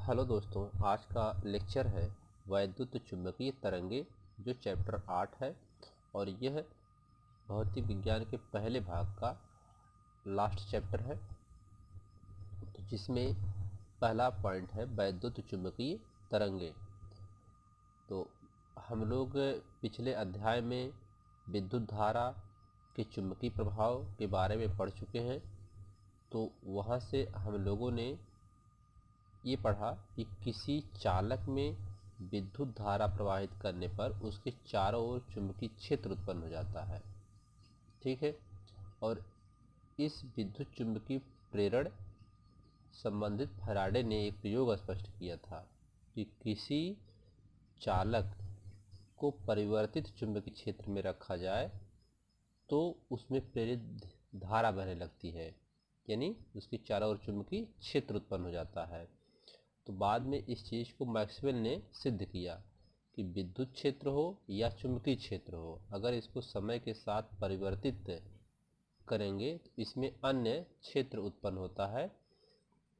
Hello दोस्तों, आज का लेक्चर है वैद्युत चुंबकीय तरंगे जो चैप्टर 8 है और यह भौतिक विज्ञान के पहले भाग का लास्ट चैप्टर है। तो जिसमें पहला पॉइंट है वैद्युत चुंबकीय तरंगे। तो हम लोग पिछले अध्याय में विद्युत धारा के चुंबकीय प्रभाव के बारे में पढ़ चुके हैं। तो वहाँ से हम लोगों ने ये पढ़ा कि किसी चालक में विद्युत धारा प्रवाहित करने पर उसके चारों ओर चुंबकीय क्षेत्र उत्पन्न हो जाता है। ठीक है। और इस विद्युत चुंबकीय प्रेरण संबंधित फैराडे ने एक प्रयोग स्पष्ट किया था कि किसी चालक को परिवर्तित चुंबकीय क्षेत्र में रखा जाए तो उसमें प्रेरित धारा बहने लगती है, यानी उसके चारों ओर चुंबकीय क्षेत्र उत्पन्न हो जाता है। तो बाद में इस चीज़ को मैक्सवेल ने सिद्ध किया कि विद्युत क्षेत्र हो या चुंबकीय क्षेत्र हो, अगर इसको समय के साथ परिवर्तित करेंगे तो इसमें अन्य क्षेत्र उत्पन्न होता है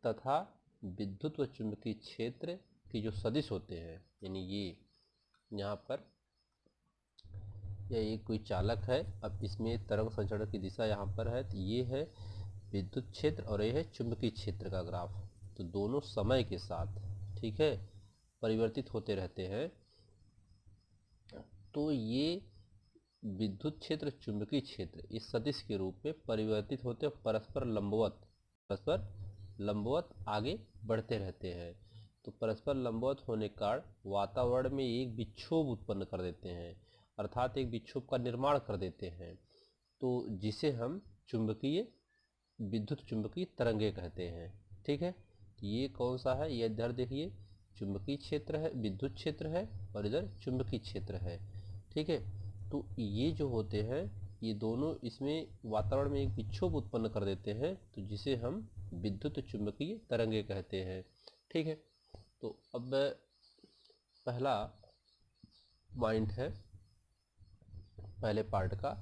तथा विद्युत व चुंबकीय क्षेत्र की जो सदिश होते हैं, यानी ये यहाँ पर ये कोई चालक है। अब इसमें तरंग संचरण की दिशा यहाँ पर है, तो ये है विद्युत क्षेत्र और ये है चुंबकीय क्षेत्र का ग्राफ। तो दोनों समय के साथ, ठीक है, परिवर्तित होते रहते हैं। तो ये विद्युत क्षेत्र चुंबकीय क्षेत्र इस सदिश के रूप में परिवर्तित होते और परस्पर लंबवत आगे बढ़ते रहते हैं। तो परस्पर लंबवत होने के कारण वातावरण में एक विक्षोभ उत्पन्न कर देते हैं, अर्थात एक विक्षोभ का निर्माण कर देते हैं। तो जिसे हम विद्युत चुंबकीय तरंगे कहते हैं। ठीक है। ये कौन सा है, ये इधर देखिए, चुंबकीय क्षेत्र है, विद्युत क्षेत्र है और इधर चुंबकीय क्षेत्र है। ठीक है। तो ये जो होते हैं ये दोनों इसमें वातावरण में एक विक्षोभ उत्पन्न कर देते हैं, तो जिसे हम विद्युत चुंबकीय तरंगे कहते हैं। ठीक है। तो अब पहला पॉइंट है पहले पार्ट का,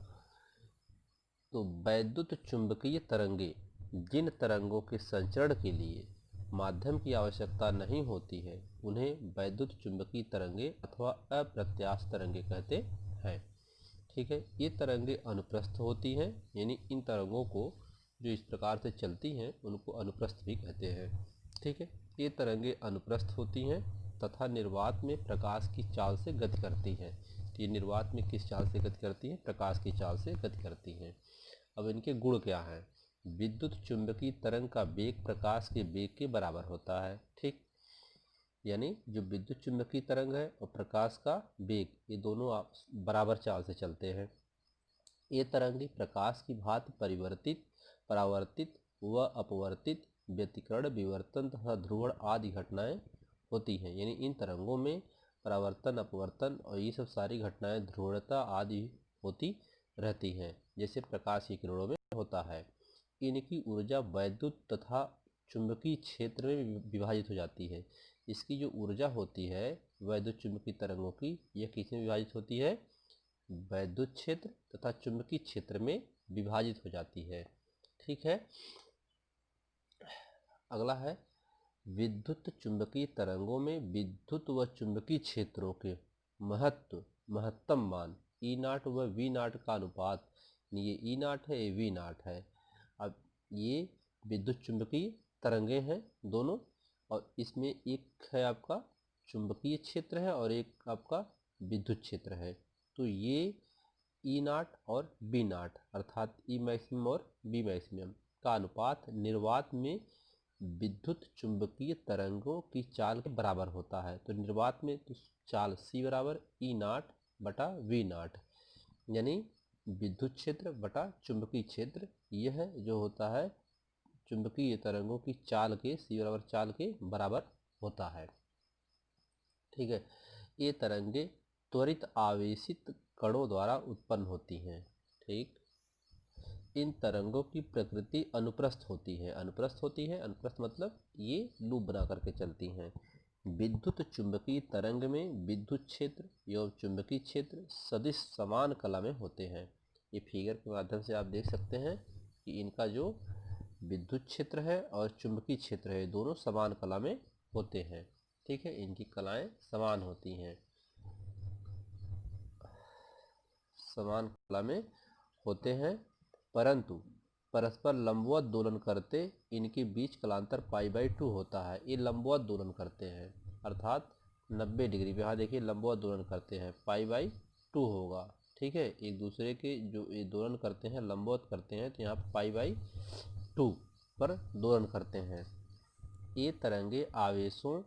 तो वैद्युत चुंबकीय तरंगे जिन तरंगों के संचरण के लिए माध्यम की आवश्यकता नहीं होती है उन्हें वैद्युत चुंबकीय तरंगे अथवा अप्रत्यास्थ तरंगे कहते हैं। ठीक है। ये तरंगे अनुप्रस्थ होती हैं, यानी इन तरंगों को जो इस प्रकार से चलती हैं उनको अनुप्रस्थ भी कहते हैं। ठीक है। ये तरंगे अनुप्रस्थ होती हैं तथा निर्वात में प्रकाश की चाल से गति करती हैं। तो ये निर्वात में किस चाल से गति करती हैं? प्रकाश की चाल से गति करती हैं। अब इनके गुण क्या हैं? विद्युत चुंबकीय तरंग का वेग प्रकाश के वेग के बराबर होता है। ठीक, यानी जो विद्युत चुंबकीय तरंग है और प्रकाश का वेग, ये दोनों बराबर चाल से चलते हैं। ये तरंगे प्रकाश की भांति परावर्तित व अपवर्तित, व्यतिकरण, विवर्तन तथा ध्रुवण आदि घटनाएं होती हैं। यानी इन तरंगों में परावर्तन, अपवर्तन और ये सब सारी घटनाएं, ध्रुवणता आदि होती रहती हैं, जैसे प्रकाश की किरणों में होता है। इनकी ऊर्जा वैद्युत तथा चुंबकीय क्षेत्र में विभाजित हो जाती है। इसकी जो ऊर्जा होती है वैद्युत चुंबकीय तरंगों की, यह किसमें विभाजित होती है? वैद्युत क्षेत्र तथा चुंबकीय क्षेत्र में विभाजित हो जाती है। ठीक है। अगला है विद्युत चुंबकीय तरंगों में विद्युत व चुंबकीय क्षेत्रों के महत्तम मान ई नाट व वी नाट का अनुपात। ये ई नाट है, ये वी नाट है। अब ये विद्युत चुंबकीय तरंगे हैं दोनों, और इसमें एक है आपका चुंबकीय क्षेत्र है और एक आपका विद्युत क्षेत्र है। तो ये ई नाट और बी नाट अर्थात ई मैक्सिमम और बी मैक्सिमम का अनुपात निर्वात में विद्युत चुंबकीय तरंगों की चाल के बराबर होता है। तो निर्वात में तो चाल सी बराबर ई नाट बटा वी नाट, यानी विद्युत क्षेत्र बटा चुंबकीय क्षेत्र, यह जो होता है चुंबकीय तरंगों की चाल के सी बराबर चाल के बराबर होता है। ठीक है। ये तरंगे त्वरित आवेशित कणों द्वारा उत्पन्न होती हैं। ठीक, इन तरंगों की प्रकृति अनुप्रस्थ होती है। अनुप्रस्थ मतलब ये लूप बना करके चलती हैं। विद्युत चुंबकीय तरंग में विद्युत क्षेत्र एवं चुंबकीय क्षेत्र सदिश समान कला में होते हैं। ये फिगर के माध्यम से आप देख सकते हैं कि इनका जो विद्युत क्षेत्र है और चुंबकीय क्षेत्र है दोनों समान कला में होते हैं। ठीक है, इनकी कलाएं समान होती हैं, समान कला में होते हैं, परंतु परस्पर लंबवत दोलन करते इनके बीच कलांतर π/2 होता है। ये लंबवत दोलन करते हैं अर्थात 90 डिग्री पे, यहाँ देखिए लंबवत दोलन करते हैं, π/2 होगा। ठीक है, एक दूसरे के जो ये दोलन करते हैं लंबवत करते हैं, तो यहाँ π/2 पर दोलन करते हैं। ये तरंगे आवेशों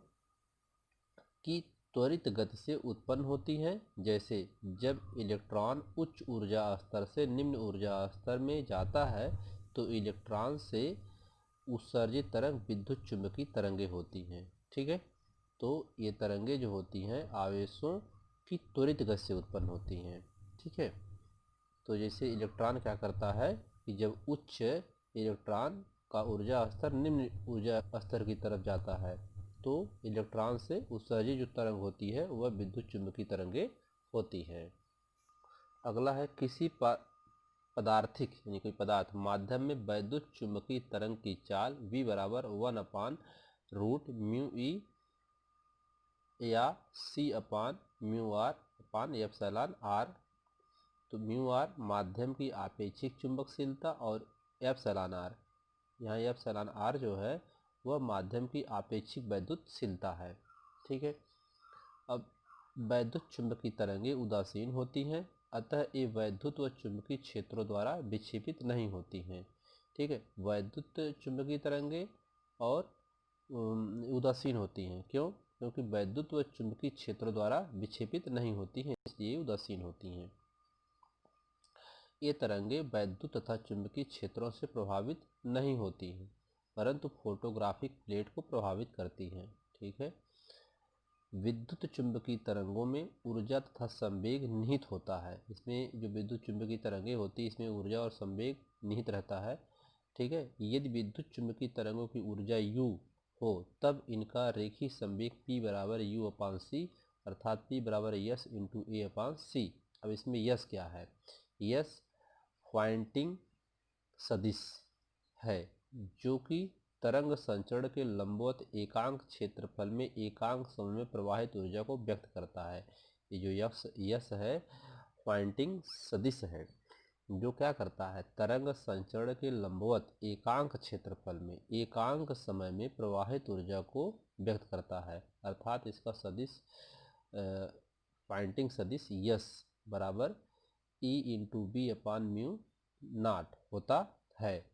की त्वरित गति से उत्पन्न होती हैं। जैसे जब इलेक्ट्रॉन उच्च ऊर्जा स्तर से निम्न ऊर्जा स्तर में जाता है तो इलेक्ट्रॉन से उत्सर्जित तरंग विद्युत चुंबकीय तरंगे होती हैं। ठीक है, तो ये तरंगे जो होती हैं आवेशों की त्वरित गति से उत्पन्न होती हैं। ठीक है, तो जैसे इलेक्ट्रॉन क्या करता है कि जब उच्च इलेक्ट्रॉन का ऊर्जा स्तर निम्न ऊर्जा स्तर की तरफ जाता है तो इलेक्ट्रॉन से उत्सर्जित जो तरंग होती है वह विद्युत चुंबकीय तरंगे होती है। अगला है किसी पदार्थिक यानी कोई पदार्थ माध्यम में वैद्युत चुंबकीय तरंग की चाल v बराबर 1/√μe या c/μr/εr। तो μr माध्यम की आपेक्षिक चुंबकशीलता और εr, यहाँ εr जो है वह माध्यम की आपेक्षिक वैद्युतशीलता है। ठीक है, अब वैद्युत चुंबकीय तरंगे उदासीन होती हैं, अतः ये वैद्युत व चुंबकीय क्षेत्रों द्वारा विक्षेपित नहीं होती हैं। ठीक है, वैद्युत चुंबकीय तरंगे और उदासीन होती हैं। क्यों? क्योंकि वैद्युत व चुंबकीय क्षेत्रों द्वारा विक्षेपित नहीं होती हैं, इसलिए उदासीन होती हैं। ये तरंगे वैद्युत तथा चुंबकीय क्षेत्रों से प्रभावित नहीं होती हैं, परंतु फोटोग्राफिक प्लेट को प्रभावित करती हैं। ठीक है, विद्युत चुंबकीय तरंगों में ऊर्जा तथा संवेग निहित होता है। इसमें जो विद्युत चुंबकीय तरंगे होती है इसमें ऊर्जा और संवेग निहित रहता है। ठीक है, यदि विद्युत चुंबकीय तरंगों की ऊर्जा u हो तब इनका रेखीय संवेग p बराबर u/c अर्थात p बराबर s इंटू a/c। अब इसमें यस क्या है? यस पॉइंटिंग सदिश है जो कि तरंग संचरण के लंबवत एकांक क्षेत्रफल में एकांक समय में प्रवाहित ऊर्जा को व्यक्त करता है। ये जो यस है पॉइंटिंग सदिश है जो क्या करता है, तरंग संचरण के लंबवत एकांक क्षेत्रफल में एकांक समय में प्रवाहित ऊर्जा को व्यक्त करता है। अर्थात इसका सदिश पॉइंटिंग सदिश यस बराबर E/b/μ0 होता है।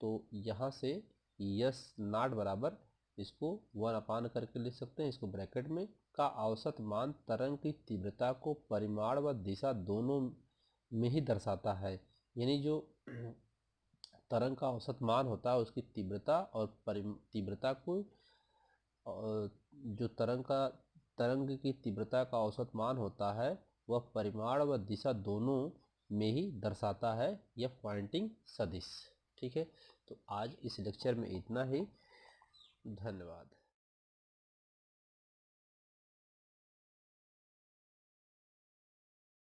तो यहाँ से यस नॉट बराबर इसको 1 करके लिख सकते हैं, इसको ब्रैकेट में, का औसत मान तरंग की तीव्रता को परिमाण व दिशा दोनों में ही दर्शाता है। यानी जो तरंग का औसत मान होता है उसकी तीव्रता और तीव्रता को जो तरंग की तीव्रता का औसत मान होता है वह परिमाण व दिशा दोनों में ही दर्शाता है यह पॉइंटिंग सदिश। ठीक है, तो आज इस लेक्चर में इतना ही। धन्यवाद।